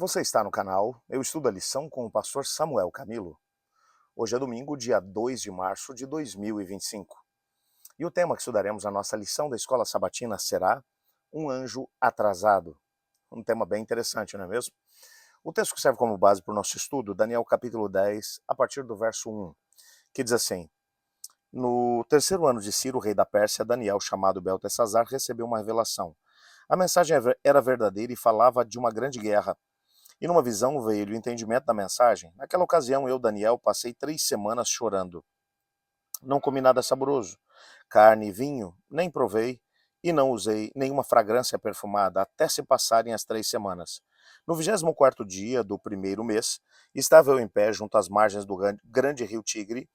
Você está no canal Eu Estudo a Lição com o pastor Samuel Camilo. Hoje é domingo, dia 2 de março de 2025. E o tema que estudaremos na nossa lição da Escola Sabatina será Um Anjo Atrasado. Um tema bem interessante, não é mesmo? O texto que serve como base para o nosso estudo, Daniel capítulo 10, a partir do verso 1, que diz assim: No terceiro ano de Ciro, rei da Pérsia, Daniel, chamado Beltesazar, recebeu uma revelação. A mensagem era verdadeira e falava de uma grande guerra. E numa visão veio-lhe o entendimento da mensagem. Naquela ocasião, eu, Daniel, passei 3 semanas chorando. Não comi nada saboroso, carne e vinho, nem provei, e não usei nenhuma fragrância perfumada, até se passarem as 3 semanas. No 24º dia do primeiro mês, estava eu em pé junto às margens do grande rio Tigre.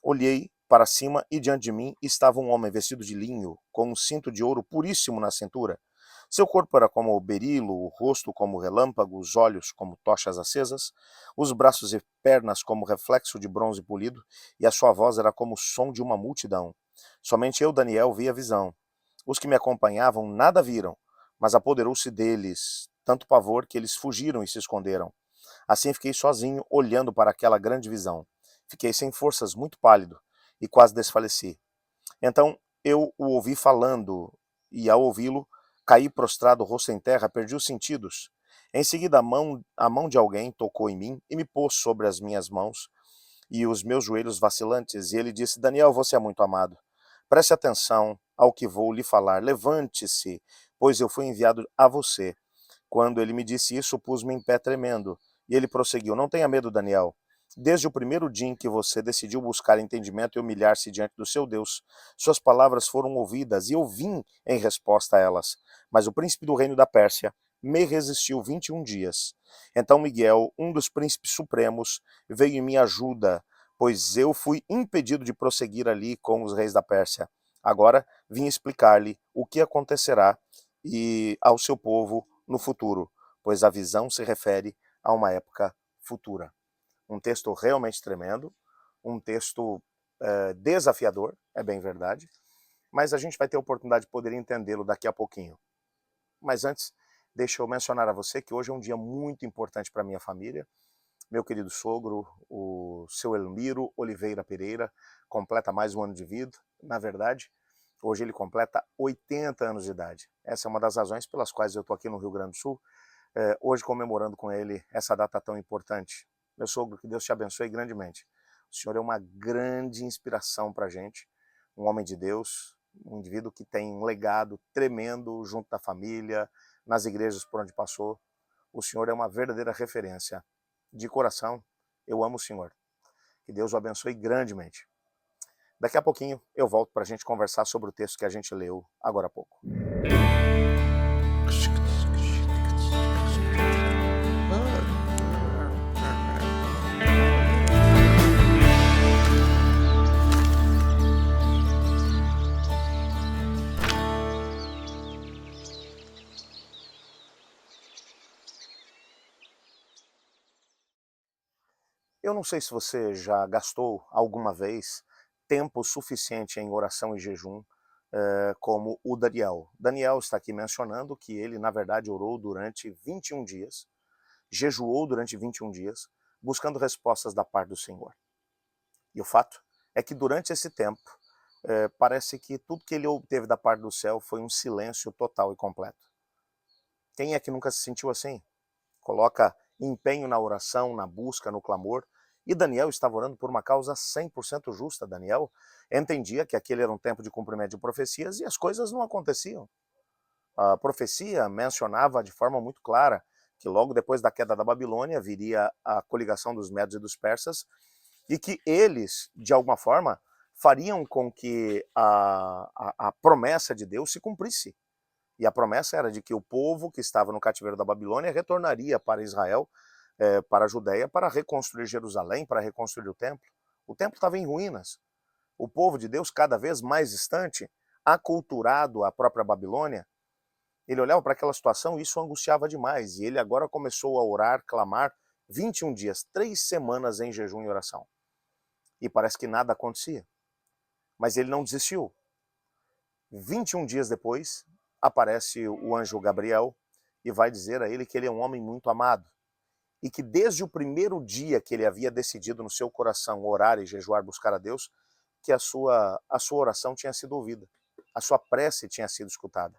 Olhei para cima e diante de mim estava um homem vestido de linho, com um cinto de ouro puríssimo na cintura. Seu corpo era como o berilo, o rosto como relâmpago, os olhos como tochas acesas, os braços e pernas como reflexo de bronze polido, e a sua voz era como o som de uma multidão. Somente eu, Daniel, vi a visão. Os que me acompanhavam nada viram, mas apoderou-se deles tanto pavor que eles fugiram e se esconderam. Assim fiquei sozinho, olhando para aquela grande visão. Fiquei sem forças, muito pálido, e quase desfaleci. Então eu o ouvi falando, e ao ouvi-lo, caí prostrado, rosto em terra, perdi os sentidos. Em seguida, a mão de alguém tocou em mim e me pôs sobre as minhas mãos e os meus joelhos vacilantes, e ele disse: Daniel, você é muito amado. Preste atenção ao que vou lhe falar. Levante-se, pois eu fui enviado a você. Quando ele me disse isso, pus-me em pé tremendo. E ele prosseguiu: Não tenha medo, Daniel. Desde o primeiro dia em que você decidiu buscar entendimento e humilhar-se diante do seu Deus, suas palavras foram ouvidas e eu vim em resposta a elas. Mas o príncipe do reino da Pérsia me resistiu 21 dias. Então Miguel, um dos príncipes supremos, veio em minha ajuda, pois eu fui impedido de prosseguir ali com os reis da Pérsia. Agora vim explicar-lhe o que acontecerá e ao seu povo no futuro, pois a visão se refere a uma época futura. Um texto realmente tremendo, um texto desafiador, é bem verdade, mas a gente vai ter a oportunidade de poder entendê-lo daqui a pouquinho. Mas antes, deixa eu mencionar a você que hoje é um dia muito importante para a minha família. Meu querido sogro, o seu Elmiro Oliveira Pereira, completa mais um ano de vida. Na verdade, hoje ele completa 80 anos de idade. Essa é uma das razões pelas quais eu estou aqui no Rio Grande do Sul, hoje comemorando com ele essa data tão importante. Meu sogro, que Deus te abençoe grandemente. O senhor é uma grande inspiração para a gente, um homem de Deus, um indivíduo que tem um legado tremendo junto da família, nas igrejas por onde passou. O senhor é uma verdadeira referência. De coração, eu amo o senhor. Que Deus o abençoe grandemente. Daqui a pouquinho eu volto para a gente conversar sobre o texto que a gente leu agora há pouco. Eu não sei se você já gastou alguma vez tempo suficiente em oração e jejum, como o Daniel. Daniel está aqui mencionando que ele, na verdade, orou durante 21 dias, jejuou durante 21 dias, buscando respostas da parte do Senhor. E o fato é que durante esse tempo, parece que tudo que ele obteve da parte do céu foi um silêncio total e completo. Quem é que nunca se sentiu assim? Coloca empenho na oração, na busca, no clamor. E Daniel estava orando por uma causa 100% justa. Daniel entendia que aquele era um tempo de cumprimento de profecias e as coisas não aconteciam. A profecia mencionava de forma muito clara que logo depois da queda da Babilônia viria a coligação dos medos e dos persas e que eles, de alguma forma, fariam com que a promessa de Deus se cumprisse. E a promessa era de que o povo que estava no cativeiro da Babilônia retornaria para Israel, para a Judéia, para reconstruir Jerusalém, para reconstruir o templo. O templo estava em ruínas. O povo de Deus, cada vez mais distante, aculturado à própria Babilônia, ele olhava para aquela situação e isso o angustiava demais. E ele agora começou a orar, clamar, 21 dias, 3 semanas em jejum e oração. E parece que nada acontecia. Mas ele não desistiu. 21 dias depois, aparece o anjo Gabriel e vai dizer a ele que ele é um homem muito amado e que desde o primeiro dia que ele havia decidido no seu coração orar e jejuar, buscar a Deus, que a sua oração tinha sido ouvida, a sua prece tinha sido escutada.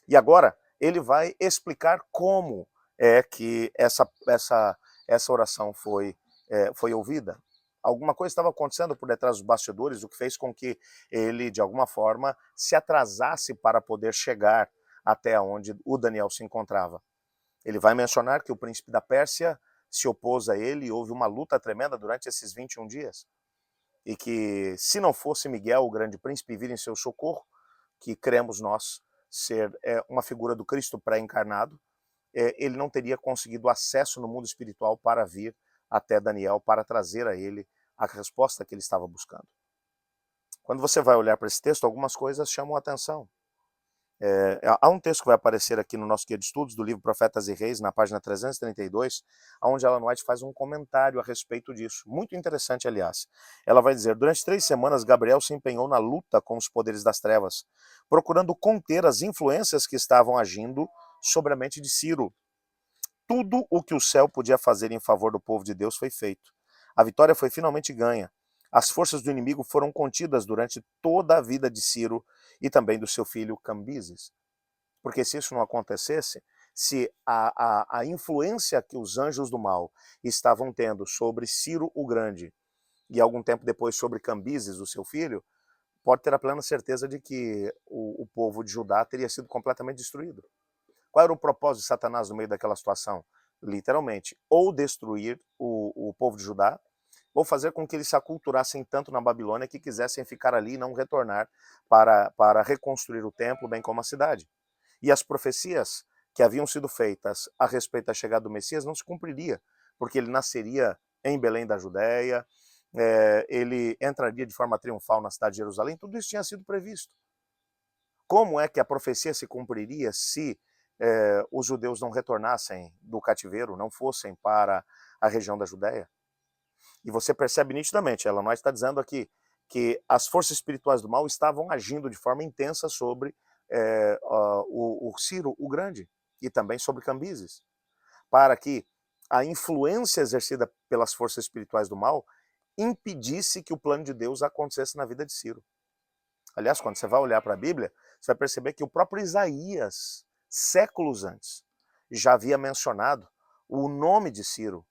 E agora ele vai explicar como é que essa oração foi ouvida. Alguma coisa estava acontecendo por detrás dos bastidores, o que fez com que ele, de alguma forma, se atrasasse para poder chegar até onde o Daniel se encontrava. Ele vai mencionar que o príncipe da Pérsia se opôs a ele e houve uma luta tremenda durante esses 21 dias. E que, se não fosse Miguel, o grande príncipe, vir em seu socorro, que cremos nós ser uma figura do Cristo pré-encarnado, ele não teria conseguido acesso no mundo espiritual para vir até Daniel, para trazer a ele a resposta que ele estava buscando. Quando você vai olhar para esse texto, algumas coisas chamam a atenção. Há um texto que vai aparecer aqui no nosso guia de estudos do livro Profetas e Reis, na página 332, onde Ellen White faz um comentário a respeito disso, muito interessante, aliás. Ela vai dizer: durante 3 semanas, Gabriel se empenhou na luta com os poderes das trevas, procurando conter as influências que estavam agindo sobre a mente de Ciro. Tudo o que o céu podia fazer em favor do povo de Deus foi feito. A vitória foi finalmente ganha. As forças do inimigo foram contidas durante toda a vida de Ciro e também do seu filho Cambises. Porque se isso não acontecesse, se a influência que os anjos do mal estavam tendo sobre Ciro o Grande e algum tempo depois sobre Cambises, o seu filho, pode ter a plena certeza de que o povo de Judá teria sido completamente destruído. Qual era o propósito de Satanás no meio daquela situação? Literalmente, ou destruir o povo de Judá, ou fazer com que eles se aculturassem tanto na Babilônia que quisessem ficar ali e não retornar para reconstruir o templo, bem como a cidade. E as profecias que haviam sido feitas a respeito da chegada do Messias não se cumpriria, porque ele nasceria em Belém da Judéia, ele entraria de forma triunfal na cidade de Jerusalém, tudo isso tinha sido previsto. Como é que a profecia se cumpriria se os judeus não retornassem do cativeiro, não fossem para a região da Judéia? E você percebe nitidamente, ela não está dizendo aqui que as forças espirituais do mal estavam agindo de forma intensa sobre o Ciro o Grande e também sobre Cambises, para que a influência exercida pelas forças espirituais do mal impedisse que o plano de Deus acontecesse na vida de Ciro. Aliás, quando você vai olhar para a Bíblia, você vai perceber que o próprio Isaías, séculos antes, já havia mencionado o nome de Ciro.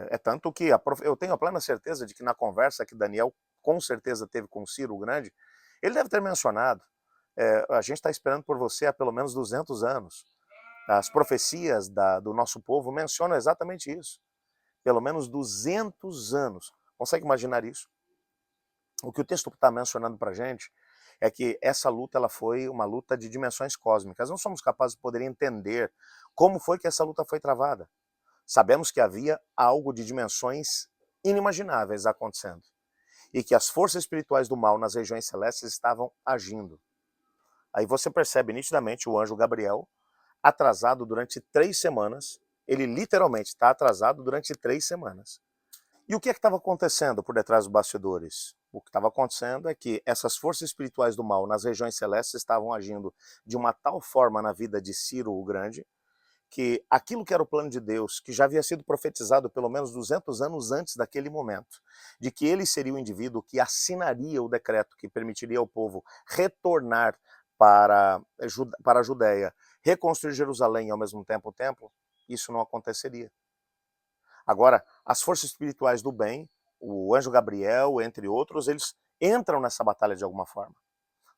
É tanto que eu tenho a plena certeza de que na conversa que Daniel com certeza teve com Ciro o Grande, ele deve ter mencionado: a gente está esperando por você há pelo menos 200 anos. As profecias do nosso povo mencionam exatamente isso. Pelo menos 200 anos. Consegue imaginar isso? O que o texto está mencionando para a gente é que essa luta ela foi uma luta de dimensões cósmicas. Não somos capazes de poder entender como foi que essa luta foi travada. Sabemos que havia algo de dimensões inimagináveis acontecendo e que as forças espirituais do mal nas regiões celestes estavam agindo. Aí você percebe nitidamente o anjo Gabriel atrasado durante 3 semanas. Ele literalmente está atrasado durante 3 semanas. E o que estava acontecendo por detrás dos bastidores? O que estava acontecendo é que essas forças espirituais do mal nas regiões celestes estavam agindo de uma tal forma na vida de Ciro o Grande, que aquilo que era o plano de Deus, que já havia sido profetizado pelo menos 200 anos antes daquele momento, de que ele seria o indivíduo que assinaria o decreto que permitiria ao povo retornar para a Judéia, reconstruir Jerusalém e ao mesmo tempo o templo, isso não aconteceria. Agora, as forças espirituais do bem, o anjo Gabriel, entre outros, eles entram nessa batalha de alguma forma.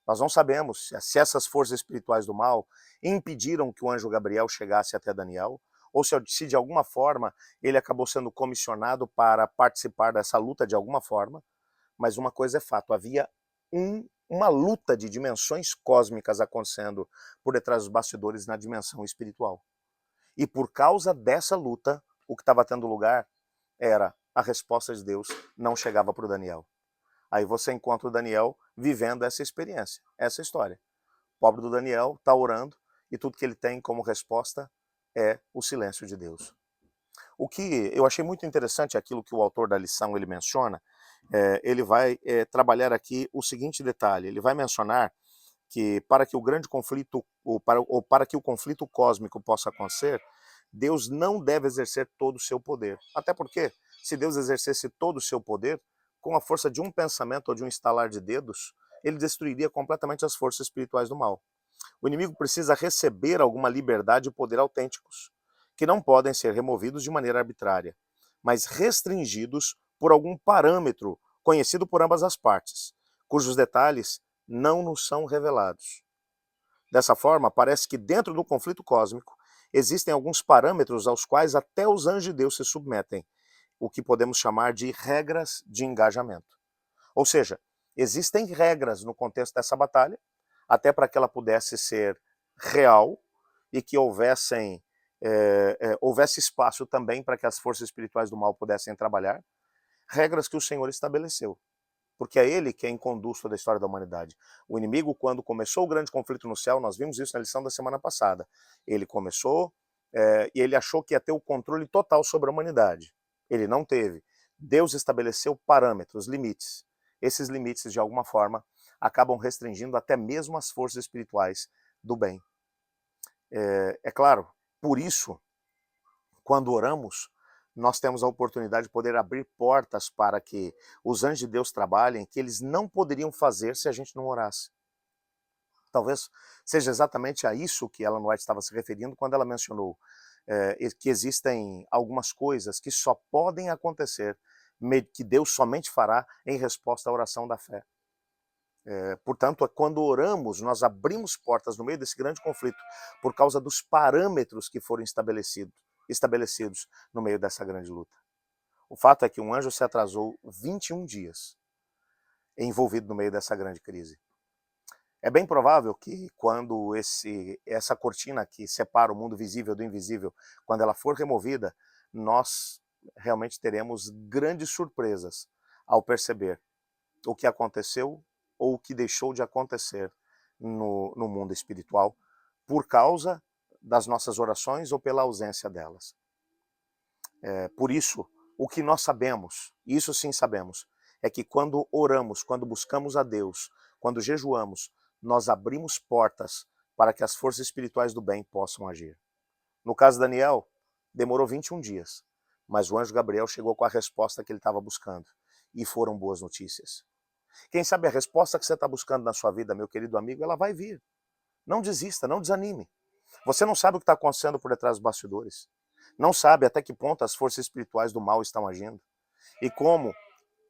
Nós não sabemos se essas forças espirituais do mal impediram que o anjo Gabriel chegasse até Daniel, ou se de alguma forma ele acabou sendo comissionado para participar dessa luta de alguma forma, mas uma coisa é fato, havia uma luta de dimensões cósmicas acontecendo por detrás dos bastidores na dimensão espiritual. E por causa dessa luta, o que estava tendo lugar era a resposta de Deus não chegava para o Daniel. Aí você encontra o Daniel vivendo essa experiência, essa história. O pobre do Daniel está orando e tudo que ele tem como resposta é o silêncio de Deus. O que eu achei muito interessante, aquilo que o autor da lição ele menciona, ele vai trabalhar aqui o seguinte detalhe, ele vai mencionar que para que o grande conflito, ou para que o conflito cósmico possa acontecer, Deus não deve exercer todo o seu poder. Até porque, se Deus exercesse todo o seu poder, com a força de um pensamento ou de um estalar de dedos, ele destruiria completamente as forças espirituais do mal. O inimigo precisa receber alguma liberdade e poder autênticos, que não podem ser removidos de maneira arbitrária, mas restringidos por algum parâmetro conhecido por ambas as partes, cujos detalhes não nos são revelados. Dessa forma, parece que dentro do conflito cósmico existem alguns parâmetros aos quais até os anjos de Deus se submetem, o que podemos chamar de regras de engajamento. Ou seja, existem regras no contexto dessa batalha, até para que ela pudesse ser real e que houvesse espaço também para que as forças espirituais do mal pudessem trabalhar, regras que o Senhor estabeleceu, porque é Ele quem conduz toda a história da humanidade. O inimigo, quando começou o grande conflito no céu, nós vimos isso na lição da semana passada, ele começou e ele achou que ia ter o controle total sobre a humanidade. Ele não teve. Deus estabeleceu parâmetros, limites. Esses limites, de alguma forma, acabam restringindo até mesmo as forças espirituais do bem. É claro, por isso, quando oramos, nós temos a oportunidade de poder abrir portas para que os anjos de Deus trabalhem, que eles não poderiam fazer se a gente não orasse. Talvez seja exatamente a isso que Ellen White estava se referindo quando ela mencionou que existem algumas coisas que só podem acontecer, que Deus somente fará em resposta à oração da fé. Portanto, quando oramos, nós abrimos portas no meio desse grande conflito por causa dos parâmetros que foram estabelecidos no meio dessa grande luta. O fato é que um anjo se atrasou 21 dias envolvido no meio dessa grande crise. É bem provável que quando essa cortina que separa o mundo visível do invisível, quando ela for removida, nós realmente teremos grandes surpresas ao perceber o que aconteceu ou o que deixou de acontecer no mundo espiritual por causa das nossas orações ou pela ausência delas. Por isso, o que nós sabemos, isso sim sabemos, é que quando oramos, quando buscamos a Deus, quando jejuamos, nós abrimos portas para que as forças espirituais do bem possam agir. No caso de Daniel, demorou 21 dias, mas o anjo Gabriel chegou com a resposta que ele estava buscando, e foram boas notícias. Quem sabe a resposta que você está buscando na sua vida, meu querido amigo, ela vai vir. Não desista, não desanime. Você não sabe o que está acontecendo por detrás dos bastidores. Não sabe até que ponto as forças espirituais do mal estão agindo. E como,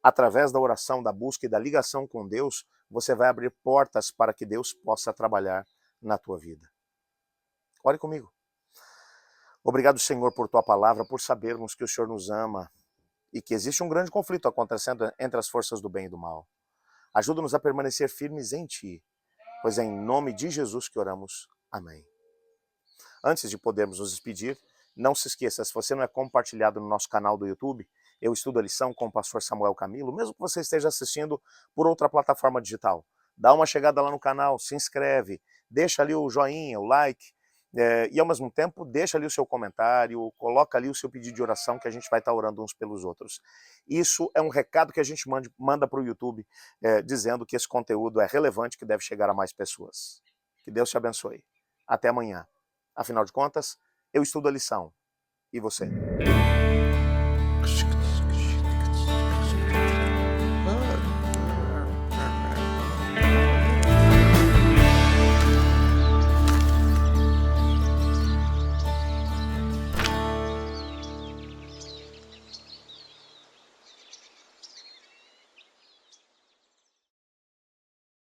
através da oração, da busca e da ligação com Deus, você vai abrir portas para que Deus possa trabalhar na tua vida. Ore comigo. Obrigado, Senhor, por tua palavra, por sabermos que o Senhor nos ama e que existe um grande conflito acontecendo entre as forças do bem e do mal. Ajuda-nos a permanecer firmes em Ti, pois é em nome de Jesus que oramos. Amém. Antes de podermos nos despedir, não se esqueça, se você não é compartilhado no nosso canal do YouTube, Eu Estudo a Lição com o pastor Samuel Camilo, mesmo que você esteja assistindo por outra plataforma digital, dá uma chegada lá no canal, se inscreve, deixa ali o joinha, o like, e ao mesmo tempo deixa ali o seu comentário, coloca ali o seu pedido de oração que a gente vai estar orando uns pelos outros. Isso é um recado que a gente manda para o YouTube, dizendo que esse conteúdo é relevante, que deve chegar a mais pessoas. Que Deus te abençoe. Até amanhã. Afinal de contas, eu estudo a lição. E você?